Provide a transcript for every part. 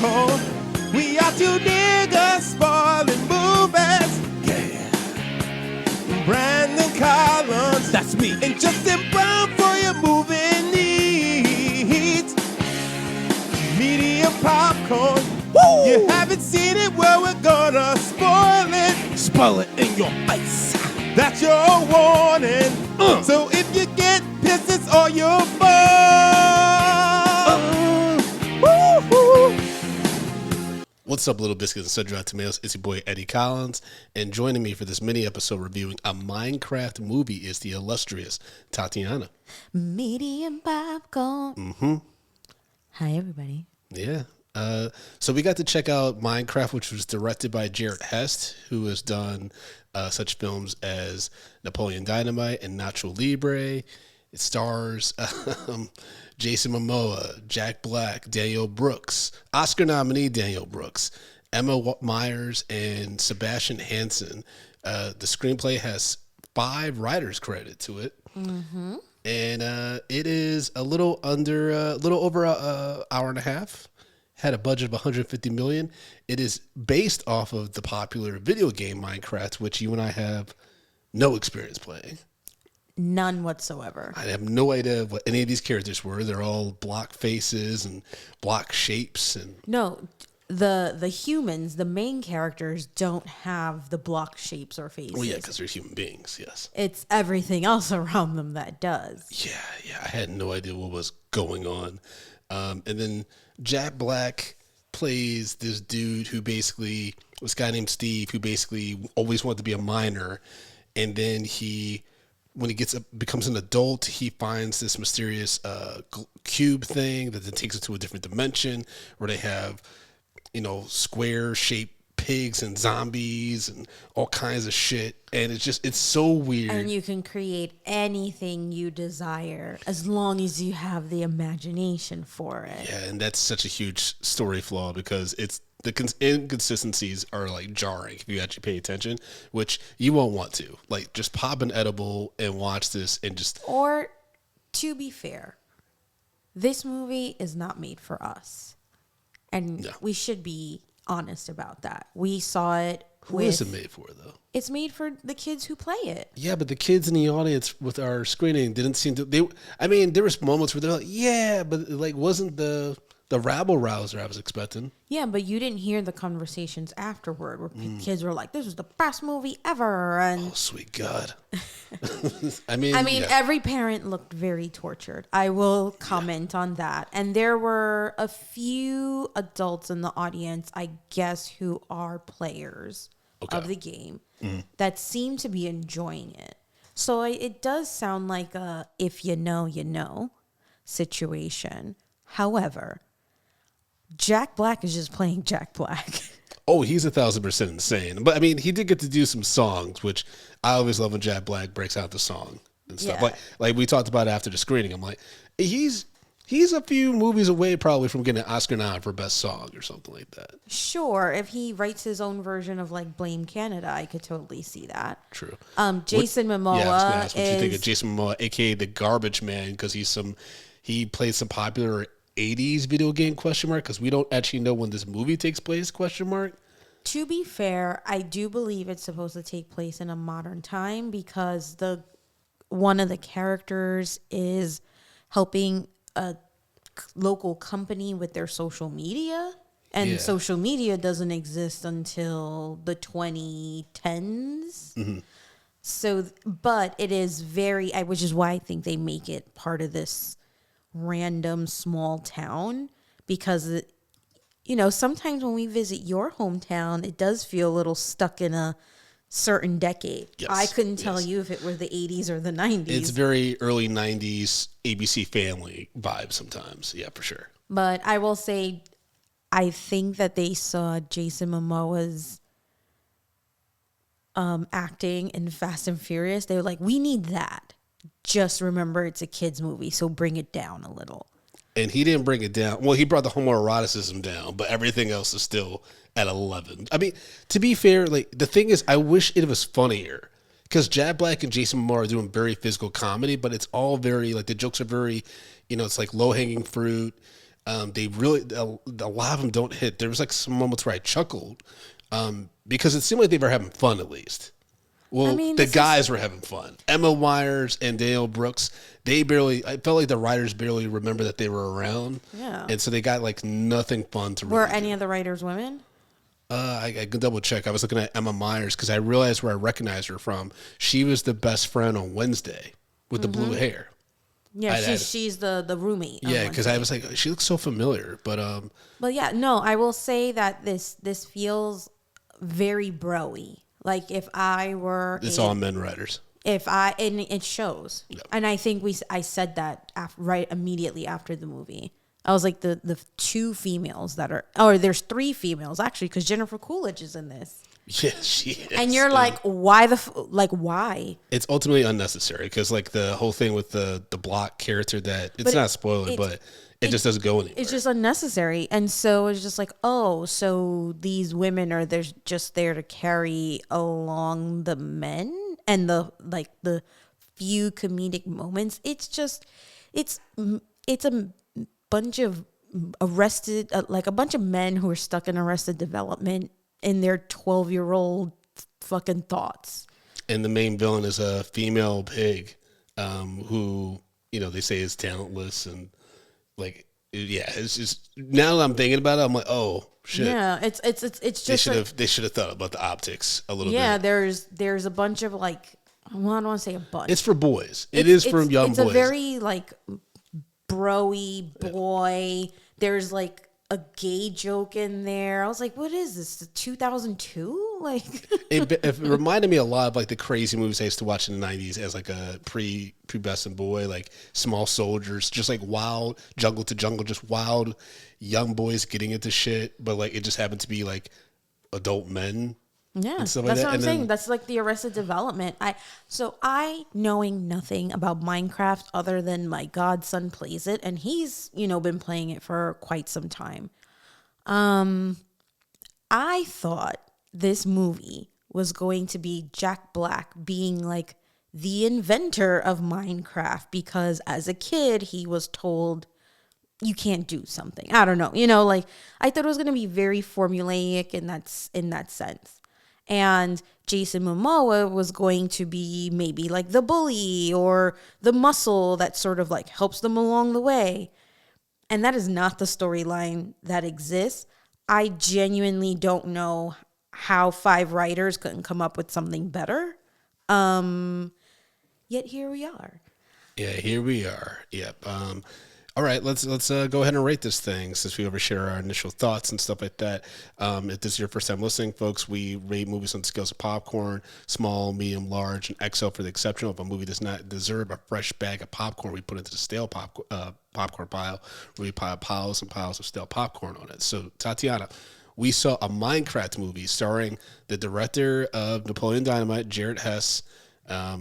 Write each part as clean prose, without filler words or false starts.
popcorn. We are two niggas spoiling movies. Yeah. Brandon Collins, that's me, and Justin Brown for your movie needs. Medium popcorn. Woo! You haven't seen it, well, we're gonna spoil it. Spoil it in your face. That's your warning. So if you get pissed, it's all your fault. What's up, Little Biscuits and Sun-Dried Tomatoes? It's your boy, Eddie Collins. And joining me for this mini-episode reviewing a Minecraft movie is the illustrious Tatiana. Medium popcorn. Mm-hmm. Hi, everybody. Yeah. So we got to check out Minecraft, which was directed by Jared Hest, who has done such films as Napoleon Dynamite and Nacho Libre. It stars Jason Momoa, Jack Black, Daniel Brooks, Oscar nominee Daniel Brooks, Emma Myers, and Sebastian Hansen. The screenplay has 5 writers credited to it. Mm-hmm. And it is a little over an hour and a half. Had a budget of $150 million. It is based off of the popular video game Minecraft, which you and I have no experience playing. None whatsoever. I have no idea what any of these characters were. They're all block faces and block shapes. And no, the humans, the main characters, don't have the block shapes or faces. well, yeah, because they're human beings. Yes. It's everything else around them that does. Yeah. I had no idea what was going on. And then Jack Black plays this dude who basically, this guy named Steve, who basically always wanted to be a miner. And then when he becomes an adult, he finds this mysterious cube thing that then takes it to a different dimension where they have, square-shaped pigs and zombies and all kinds of shit. And it's so weird. And you can create anything you desire as long as you have the imagination for it. Yeah, and that's such a huge story flaw because the inconsistencies are like jarring if you actually pay attention, which you won't want to. Like, just pop an edible and watch this and just... Or, to be fair, this movie is not made for us. And No. we should be honest about that. We saw it Who is it made for, though? It's made for the kids who play it. Yeah, but the kids in the audience with our screening didn't seem to... there was moments where they're like, yeah, but it like wasn't the rabble-rouser I was expecting. Yeah, but you didn't hear the conversations afterward where kids were like, this was the best movie ever. And Oh, sweet God. yeah. Every parent looked very tortured. I will comment on that. And there were a few adults in the audience, I guess, who are players of the game that seem to be enjoying it. So it does sound like a if you know situation. However, Jack Black is just playing Jack Black. Oh, he's 1,000% insane. But he did get to do some songs, which I always love when Jack Black breaks out the song and stuff. Yeah. Like we talked about after the screening. I'm like, he's a few movies away probably from getting an Oscar nod for best song or something like that. Sure, if he writes his own version of like Blame Canada, I could totally see that. True. Jason Momoa Yeah, I was gonna ask what you think of Jason Momoa, aka the Garbage Man, because he plays some popular 80s video game ? Because we don't actually know when this movie takes place ? To be fair, I do believe it's supposed to take place in a modern time because one of the characters is helping a local company with their social media, and social media doesn't exist until the 2010s. Mm-hmm. So, but it is which is why I think they make it part of this random small town because sometimes when we visit your hometown it does feel a little stuck in a certain decade. Yes, I couldn't tell you if it were the 80s or the 90s. It's very early 90s ABC Family vibe sometimes. Yeah, for sure. But I will say I think that they saw Jason Momoa's acting in Fast and Furious. They were like, we need that. Just remember it's a kid's movie, so bring it down a little. And he didn't bring it down. Well, he brought the homoeroticism down, but everything else is still at 11. To be fair, like the thing is, I wish it was funnier because Jack Black and Jason Momoa are doing very physical comedy, but it's all very like the jokes are very, it's like low hanging fruit. They really a lot of them don't hit. There was like some moments where I chuckled because it seemed like they were having fun at least. Well, I mean, the guys were having fun. Emma Myers and Daniel Brooks, I felt like the writers barely remember that they were around. Yeah. And so they got like nothing fun to Were any of the writers women? I can double check. I was looking at Emma Myers because I realized where I recognized her from. She was the best friend on Wednesday with the blue hair. Yeah, she's the roommate. Yeah, because I was like, she looks so familiar. But yeah, no, I will say that this feels very bro-y. Like if I were, it's all men writers. And it shows, and I think I said that right immediately after the movie. I was like the two females that are, or there's three females actually, because Jennifer Coolidge is in this. Yeah, she is. And you're like, why why? It's ultimately unnecessary because like the whole thing with the block character it's not a spoiler, but it just doesn't go anywhere. It's just unnecessary. And so it's just like, oh, so these women are just there to carry along the men and the few comedic moments. It's a bunch of arrested, like a bunch of men who are stuck in Arrested Development in their 12-year-old fucking thoughts. And the main villain is a female pig who, they say is talentless and like, yeah, it's just, now that I'm thinking about it, I'm like, oh shit. Yeah, it's just they should have thought about the optics a little bit. Yeah, there's a bunch of like, well, I don't want to say a bunch. It's for boys. It's for young boys. It's a very like bro-y boy. There's like a gay joke in there. I was like, what is this? 2002? Like it reminded me a lot of like the crazy movies I used to watch in the 90s as like a pre-pubescent boy, like Small Soldiers, just like wild jungle to jungle, just wild young boys getting into shit, but like it just happened to be like adult men. Yeah, that's what I'm saying. That's like the Arrested Development. I knowing nothing about Minecraft other than my godson plays it, and he's been playing it for quite some time. I thought this movie was going to be Jack Black being like the inventor of Minecraft because as a kid he was told you can't do something. I don't know, like I thought it was going to be very formulaic in that sense. And Jason Momoa was going to be maybe like the bully or the muscle that sort of like helps them along the way. And that is not the storyline that exists. I genuinely don't know how 5 writers couldn't come up with something better. Yet here we are. Yeah, here we are. Yep. All right, let's go ahead and rate this thing since we overshare our initial thoughts and stuff like that. If this is your first time listening, folks, we rate movies on the scales of popcorn, small, medium, large, and XL for the exception. If a movie does not deserve a fresh bag of popcorn, we put it into the stale popcorn pile, where we pile piles and piles of stale popcorn on it. So, Tatiana, we saw a Minecraft movie starring the director of Napoleon Dynamite, Jared Hess, a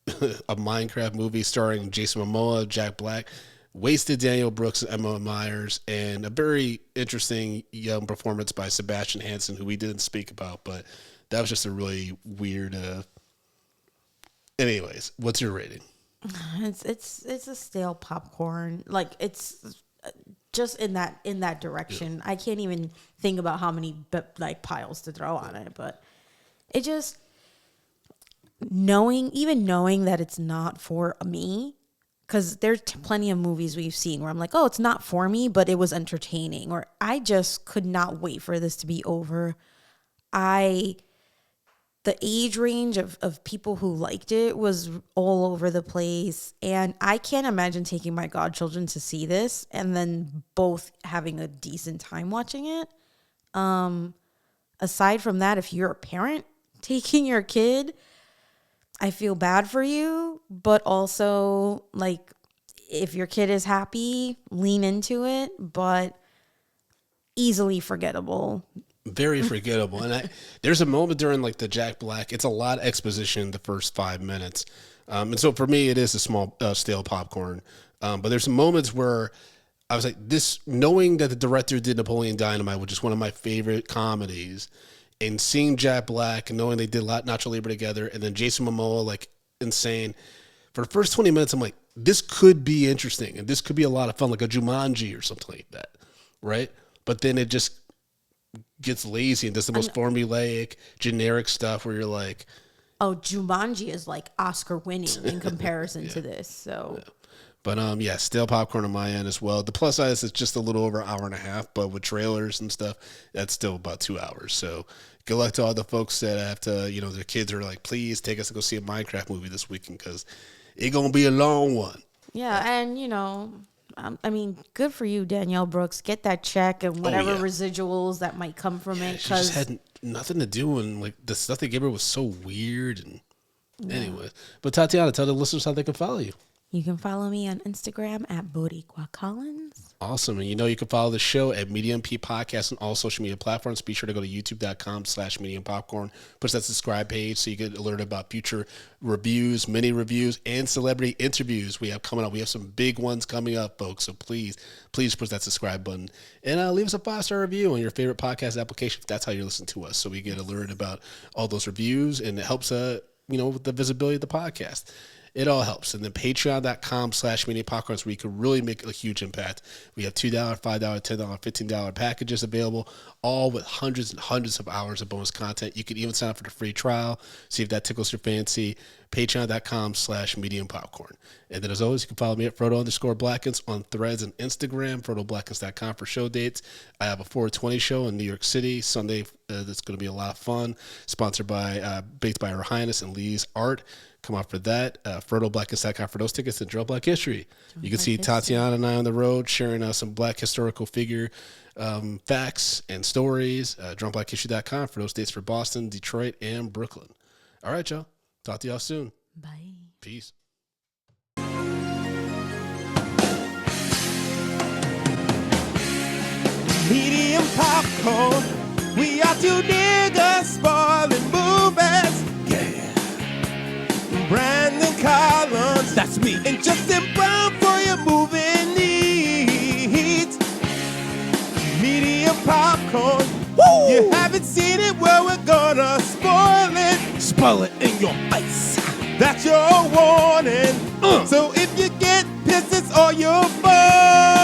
Minecraft movie starring Jason Momoa, Jack Black, wasted Daniel Brooks and Emma Myers, and a very interesting young performance by Sebastian Hansen, who we didn't speak about, but that was just a really weird. Anyways, what's your rating? It's a stale popcorn. Like it's just in that direction. Yeah. I can't even think about how many like piles to throw on it, but it just knowing that it's not for me. Because there's plenty of movies we've seen where I'm like, oh, it's not for me, but it was entertaining. Or I just could not wait for this to be over. The age range of people who liked it was all over the place. And I can't imagine taking my godchildren to see this and then both having a decent time watching it. Aside from that, if you're a parent taking your kid, I feel bad for you, but also like if your kid is happy, lean into it, but easily forgettable. Very forgettable. And there's a moment during like the Jack Black, it's a lot of exposition the first 5 minutes. And so for me, it is a small stale popcorn. But there's some moments where I was like, this, knowing that the director did Napoleon Dynamite, which is one of my favorite comedies, and seeing Jack Black and knowing they did Nacho Libre together, and then Jason Momoa, like insane. For the first 20 minutes, I'm like, this could be interesting and this could be a lot of fun, like a Jumanji or something like that, right? But then it just gets lazy and does the most formulaic, generic stuff where you're like, oh, Jumanji is like Oscar winning in comparison to this. So, But still popcorn on my end as well. The plus side is it's just a little over an hour and a half, but with trailers and stuff, that's still about 2 hours. So good luck to all the folks that have to, their kids are like, please take us to go see a Minecraft movie this weekend because it's going to be a long one. Yeah, and, good for you, Danielle Brooks. Get that check and whatever residuals that might come from it. She just had nothing to do, and like the stuff they gave her was so weird. And anyway, but Tatiana, tell the listeners how they can follow you. You can follow me on Instagram at Boricua Collins. Awesome. And you can follow the show at Medium P Podcast on all social media platforms. Be sure to go to youtube.com/Medium Popcorn. Push that subscribe page so you get alerted about future reviews, mini reviews, and celebrity interviews we have coming up. We have some big ones coming up, folks. So please push that subscribe button. And leave us a 5-star review on your favorite podcast application if that's how you're listening to us. So we get alerted about all those reviews, and it helps, with the visibility of the podcast. It all helps. And then patreon.com/Medium Popcorn is where you can really make a huge impact. We have $2, $5, $10, $15 packages available, all with hundreds and hundreds of hours of bonus content. You can even sign up for the free trial, see if that tickles your fancy. Patreon.com/Medium Popcorn. And then as always, you can follow me at Frodo_Blackens on Threads and Instagram, FrodoBlackens.com for show dates. I have a 420 show in New York City Sunday. That's going to be a lot of fun. Sponsored by, baked by Her Highness and Lee's Art. Come out for that. FrodoBlackens.com for those tickets and Drill Black History. You can see Tatiana and I on the road sharing some Black historical figure facts and stories. DrumBlackHistory.com for those dates for Boston, Detroit, and Brooklyn. All right, y'all. Talk to y'all soon. Bye. Peace. Medium popcorn. We are two niggas spoiling movies. Yeah. Brandon Collins, that's me, and Justin Brown for your movie needs. Medium popcorn. Woo! You haven't seen it, well, we're gonna spoil it. Spoil it in your face. That's your warning. So if you get pissed, it's all your fault.